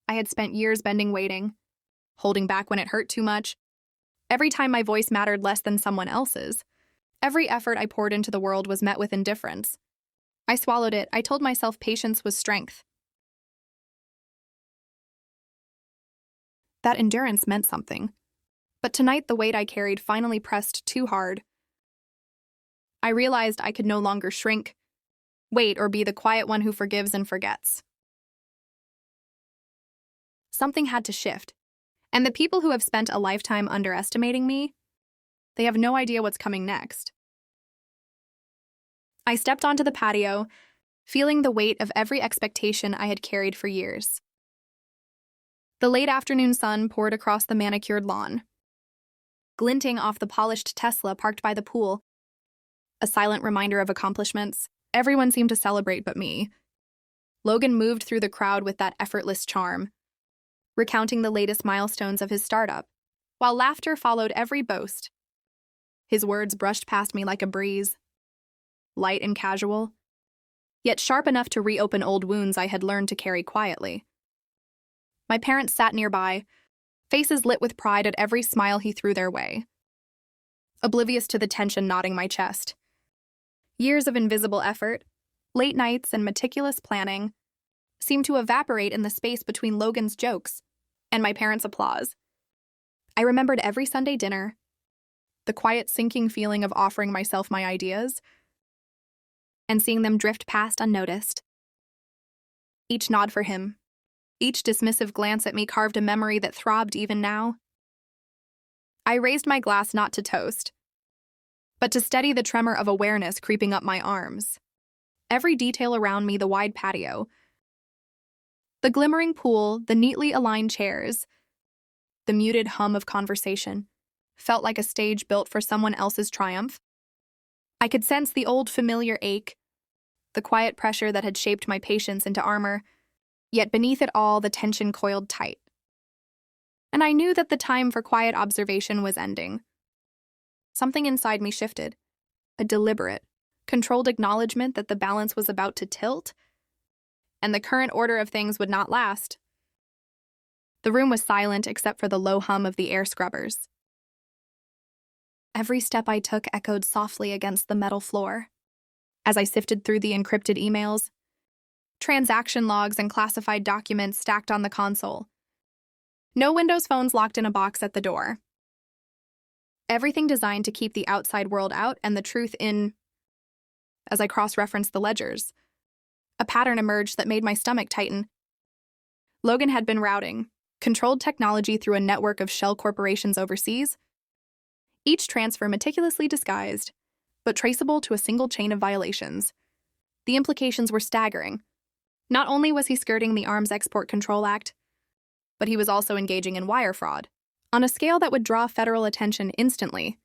I had spent years bending waiting, holding back when it hurt too much. Every time my voice mattered less than someone else's. Every effort I poured into the world was met with indifference. I swallowed it. I told myself patience was strength. That endurance meant something. But tonight the weight I carried finally pressed too hard. I realized I could no longer shrink, wait, or be the quiet one who forgives and forgets. Something had to shift. And the people who have spent a lifetime underestimating me, they have no idea what's coming next. I stepped onto the patio, feeling the weight of every expectation I had carried for years. The late afternoon sun poured across the manicured lawn, glinting off the polished Tesla parked by the pool, a silent reminder of accomplishments. Everyone seemed to celebrate but me. Logan moved through the crowd with that effortless charm, recounting the latest milestones of his startup, while laughter followed every boast. His words brushed past me like a breeze, light and casual, yet sharp enough to reopen old wounds I had learned to carry quietly. My parents sat nearby, faces lit with pride at every smile he threw their way, oblivious to the tension knotting my chest. Years of invisible effort, late nights, and meticulous planning seemed to evaporate in the space between Logan's jokes and my parents' applause. I remembered every Sunday dinner, the quiet sinking feeling of offering myself my ideas, and seeing them drift past unnoticed. Each nod for him, each dismissive glance at me carved a memory that throbbed even now. I raised my glass not to toast, but to steady the tremor of awareness creeping up my arms. Every detail around me, the wide patio, the glimmering pool, the neatly aligned chairs, the muted hum of conversation, felt like a stage built for someone else's triumph. I could sense the old familiar ache, the quiet pressure that had shaped my patience into armor, yet beneath it all the tension coiled tight. And I knew that the time for quiet observation was ending. Something inside me shifted, a deliberate, controlled acknowledgement that the balance was about to tilt, and the current order of things would not last. The room was silent except for the low hum of the air scrubbers. Every step I took echoed softly against the metal floor. As I sifted through the encrypted emails, transaction logs, and classified documents stacked on the console. No Windows phones locked in a box at the door. Everything designed to keep the outside world out and the truth in. As I cross-referenced the ledgers, a pattern emerged that made my stomach tighten. Logan had been routing controlled technology through a network of shell corporations overseas, each transfer meticulously disguised, but traceable to a single chain of violations. The implications were staggering. Not only was he skirting the Arms Export Control Act, but he was also engaging in wire fraud, on a scale that would draw federal attention instantly.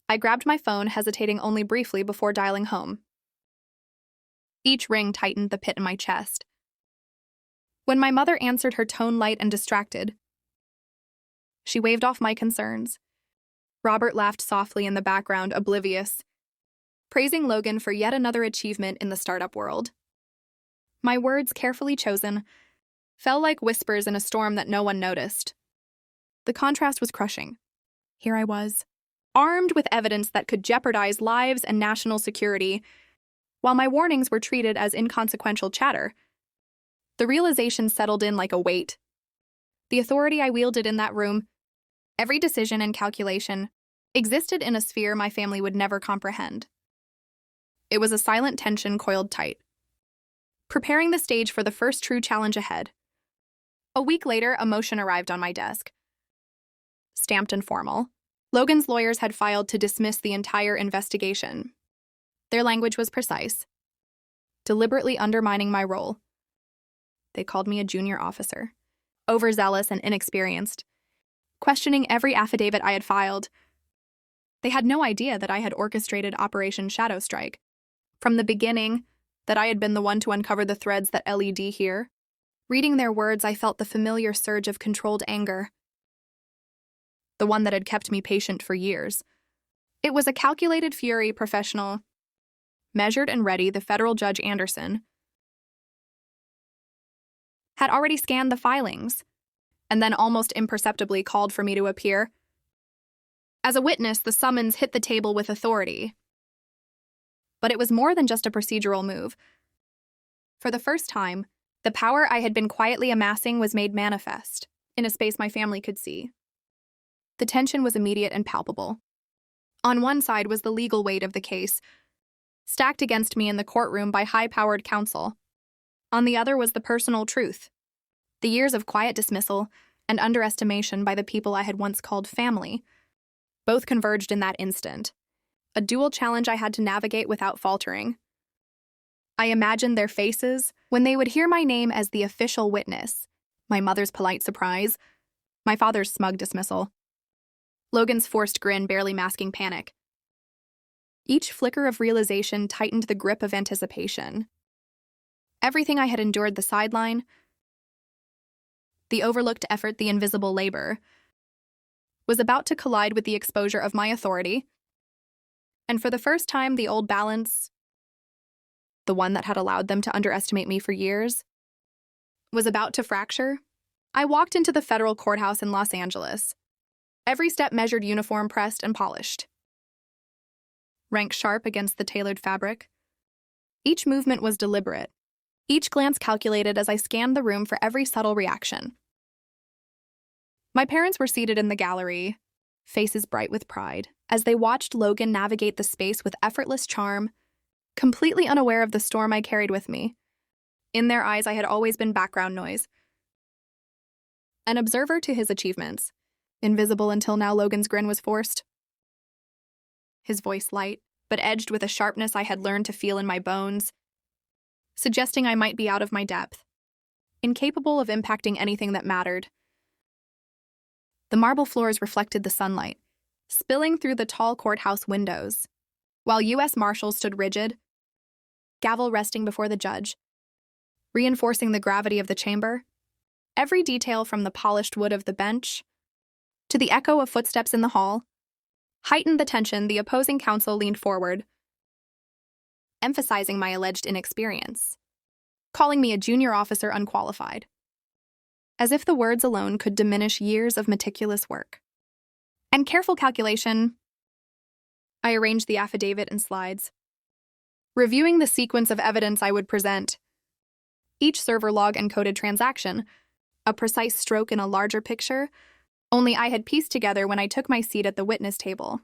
I grabbed my phone, hesitating only briefly before dialing home. Each ring tightened the pit in my chest. When my mother answered, her tone light and distracted, she waved off my concerns. Robert laughed softly in the background, oblivious, praising Logan for yet another achievement in the startup world. My words, carefully chosen, fell like whispers in a storm that no one noticed. The contrast was crushing. Here I was, armed with evidence that could jeopardize lives and national security, while my warnings were treated as inconsequential chatter. The realization settled in like a weight. The authority I wielded in that room, every decision and calculation, existed in a sphere my family would never comprehend. It was a silent tension coiled tight, preparing the stage for the first true challenge ahead. A week later, a motion arrived on my desk. Stamped and formal, Logan's lawyers had filed to dismiss the entire investigation. Their language was precise, deliberately undermining my role. They called me a junior officer, overzealous and inexperienced, questioning every affidavit I had filed. They had no idea that I had orchestrated Operation Shadow Strike. From the beginning, that I had been the one to uncover the threads that led here. Reading their words, I felt the familiar surge of controlled anger, the one that had kept me patient for years. It was a calculated fury, professional, measured and ready. The federal judge Anderson, had already scanned the filings, and then almost imperceptibly called for me to appear. As a witness, the summons hit the table with authority. But it was more than just a procedural move. For the first time, the power I had been quietly amassing was made manifest, in a space my family could see. The tension was immediate and palpable. On one side was the legal weight of the case, stacked against me in the courtroom by high-powered counsel. On the other was the personal truth, the years of quiet dismissal and underestimation by the people I had once called family. Both converged in that instant, a dual challenge I had to navigate without faltering. I imagined their faces when they would hear my name as the official witness, my mother's polite surprise, my father's smug dismissal, Logan's forced grin barely masking panic. Each flicker of realization tightened the grip of anticipation. Everything I had endured, the sideline, the overlooked effort, the invisible labor, was about to collide with the exposure of my authority. And for the first time, the old balance, the one that had allowed them to underestimate me for years, was about to fracture. I walked into the federal courthouse in Los Angeles, every step measured, uniform pressed and polished, rank sharp against the tailored fabric. Each movement was deliberate, each glance calculated as I scanned the room for every subtle reaction. My parents were seated in the gallery, faces bright with pride, as they watched Logan navigate the space with effortless charm, completely unaware of the storm I carried with me. In their eyes, I had always been background noise, an observer to his achievements, invisible until now. Logan's grin was forced, his voice light, but edged with a sharpness I had learned to feel in my bones, suggesting I might be out of my depth, incapable of impacting anything that mattered. The marble floors reflected the sunlight, spilling through the tall courthouse windows, while U.S. Marshals stood rigid, gavel resting before the judge, reinforcing the gravity of the chamber. Every detail, from the polished wood of the bench to the echo of footsteps in the hall, heightened the tension. The opposing counsel leaned forward, emphasizing my alleged inexperience, calling me a junior officer unqualified, as if the words alone could diminish years of meticulous work and careful calculation. I arranged the affidavit and slides, reviewing the sequence of evidence I would present. Each server log encoded transaction, a precise stroke in a larger picture, only I had pieced together when I took my seat at the witness table.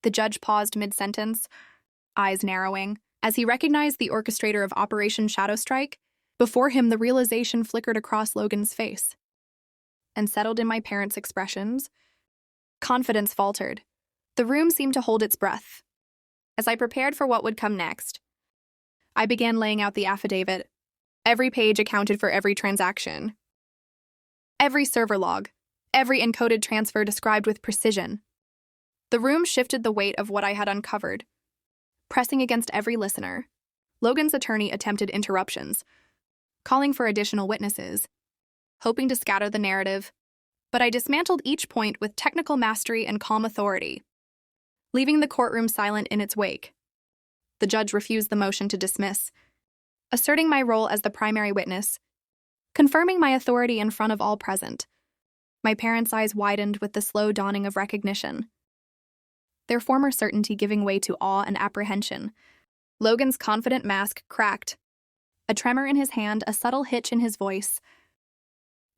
The judge paused mid-sentence, eyes narrowing, as he recognized the orchestrator of Operation Shadow Strike. Before him, the realization flickered across Logan's face and settled in my parents' expressions. Confidence faltered. The room seemed to hold its breath. As I prepared for what would come next, I began laying out the affidavit. Every page accounted for every transaction, every server log, every encoded transfer described with precision. The room shifted the weight of what I had uncovered, pressing against every listener. Logan's attorney attempted interruptions, calling for additional witnesses, hoping to scatter the narrative, but I dismantled each point with technical mastery and calm authority, leaving the courtroom silent in its wake. The judge refused the motion to dismiss, asserting my role as the primary witness, confirming my authority in front of all present. My parents' eyes widened with the slow dawning of recognition, their former certainty giving way to awe and apprehension. Logan's confident mask cracked, a tremor in his hand, a subtle hitch in his voice,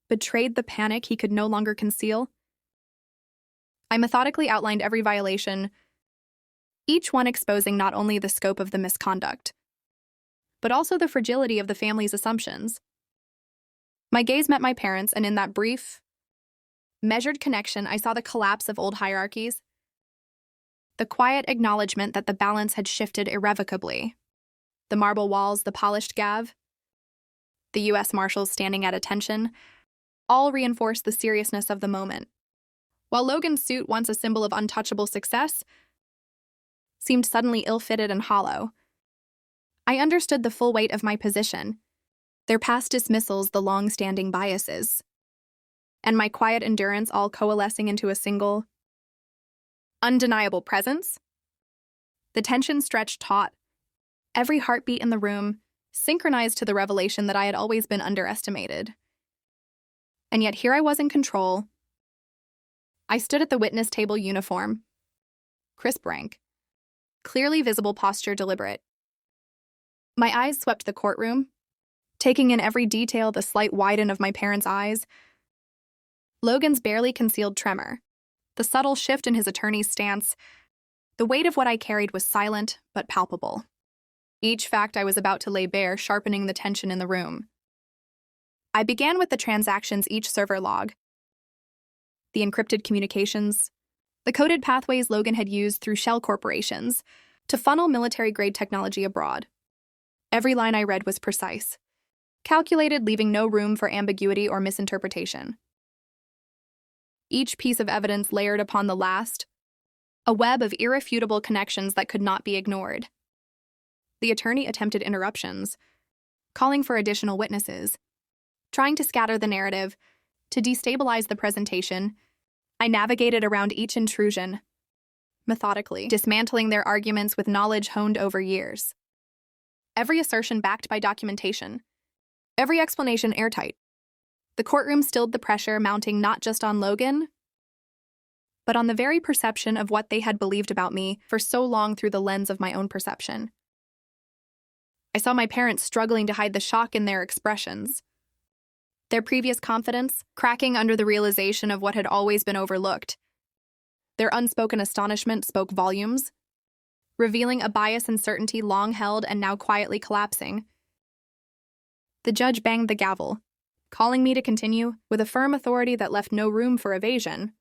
betrayed the panic he could no longer conceal. I methodically outlined every violation, each one exposing not only the scope of the misconduct, but also the fragility of the family's assumptions. My gaze met my parents', and in that brief, measured connection, I saw the collapse of old hierarchies, the quiet acknowledgement that the balance had shifted irrevocably. The marble walls, the polished gav, the U.S. Marshals standing at attention, all reinforced the seriousness of the moment. While Logan's suit, once a symbol of untouchable success, seemed suddenly ill-fitted and hollow, I understood the full weight of my position, their past dismissals, the long-standing biases, and my quiet endurance all coalescing into a single, undeniable presence. The tension stretched taut, every heartbeat in the room synchronized to the revelation that I had always been underestimated. And yet here I was in control. I stood at the witness table, uniform, crisp rank, clearly visible posture, deliberate. My eyes swept the courtroom, taking in every detail, the slight widen of my parents' eyes, Logan's barely concealed tremor, the subtle shift in his attorney's stance. The weight of what I carried was silent but palpable. Each fact I was about to lay bare, sharpening the tension in the room. I began with the transactions, each server log, the encrypted communications, the coded pathways Logan had used through shell corporations to funnel military-grade technology abroad. Every line I read was precise, calculated, leaving no room for ambiguity or misinterpretation. Each piece of evidence layered upon the last, a web of irrefutable connections that could not be ignored. The attorney attempted interruptions, calling for additional witnesses, trying to scatter the narrative, to destabilize the presentation. I navigated around each intrusion, methodically, dismantling their arguments with knowledge honed over years. Every assertion backed by documentation, every explanation airtight. The courtroom stilled the pressure mounting not just on Logan, but on the very perception of what they had believed about me for so long through the lens of my own perception. I saw my parents struggling to hide the shock in their expressions, their previous confidence cracking under the realization of what had always been overlooked. Their unspoken astonishment spoke volumes, revealing a bias and certainty long held and now quietly collapsing. The judge banged the gavel, calling me to continue with a firm authority that left no room for evasion.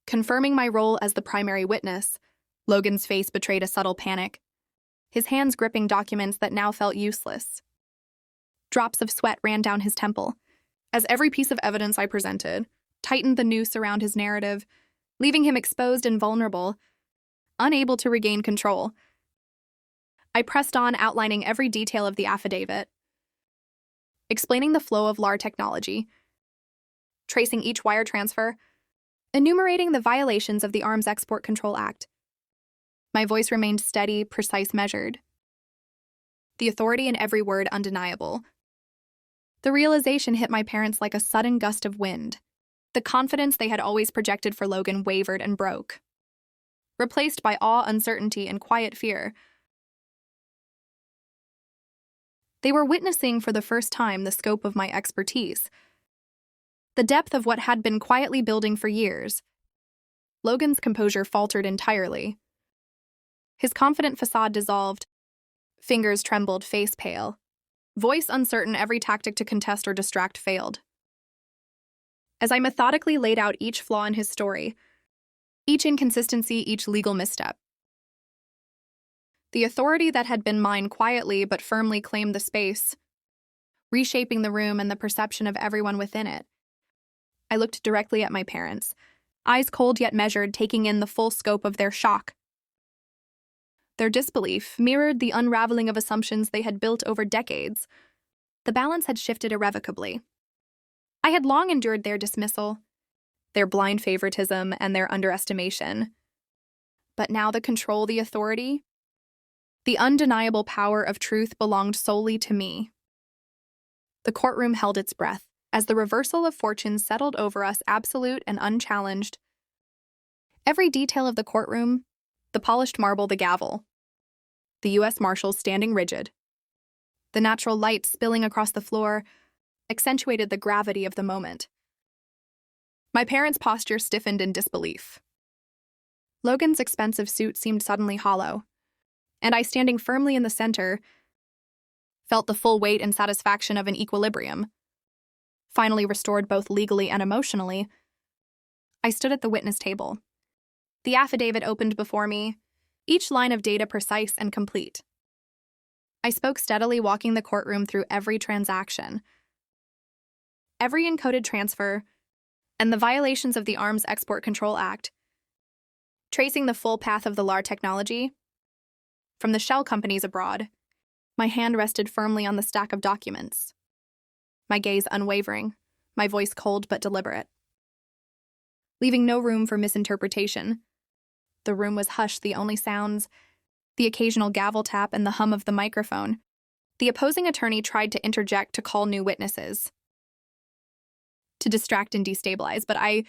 Confirming my role as the primary witness, Logan's face betrayed a subtle panic, his hands gripping documents that now felt useless. Drops of sweat ran down his temple, as every piece of evidence I presented tightened the noose around his narrative, leaving him exposed and vulnerable, unable to regain control. I pressed on, outlining every detail of the affidavit, explaining the flow of LAR technology, tracing each wire transfer, enumerating the violations of the Arms Export Control Act. My voice remained steady, precise, measured. The authority in every word undeniable. The realization hit my parents like a sudden gust of wind. The confidence they had always projected for Logan wavered and broke, replaced by awe, uncertainty, and quiet fear. They were witnessing for the first time the scope of my expertise, the depth of what had been quietly building for years. Logan's composure faltered entirely. His confident facade dissolved. Fingers trembled, face pale. Voice uncertain, every tactic to contest or distract failed. As I methodically laid out each flaw in his story, each inconsistency, each legal misstep, the authority that had been mine quietly but firmly claimed the space, reshaping the room and the perception of everyone within it. I looked directly at my parents, eyes cold yet measured, taking in the full scope of their shock. Their disbelief mirrored the unraveling of assumptions they had built over decades. The balance had shifted irrevocably. I had long endured their dismissal, their blind favoritism, and their underestimation. But now the control, the authority, the undeniable power of truth belonged solely to me. The courtroom held its breath as the reversal of fortune settled over us, absolute and unchallenged. Every detail of the courtroom, the polished marble, the gavel, the U.S. Marshals standing rigid, the natural light spilling across the floor, accentuated the gravity of the moment. My parents' posture stiffened in disbelief. Logan's expensive suit seemed suddenly hollow, and I, standing firmly in the center, felt the full weight and satisfaction of an equilibrium. Finally restored both legally and emotionally, I stood at the witness table. The affidavit opened before me, each line of data precise and complete. I spoke steadily, walking the courtroom through every transaction, every encoded transfer, and the violations of the Arms Export Control Act, tracing the full path of the LAR technology. From the shell companies abroad, my hand rested firmly on the stack of documents, my gaze unwavering, my voice cold but deliberate, leaving no room for misinterpretation. The room was hushed, the only sounds, the occasional gavel tap and the hum of the microphone, The opposing attorney tried to interject to call new witnesses, to distract and destabilize, but I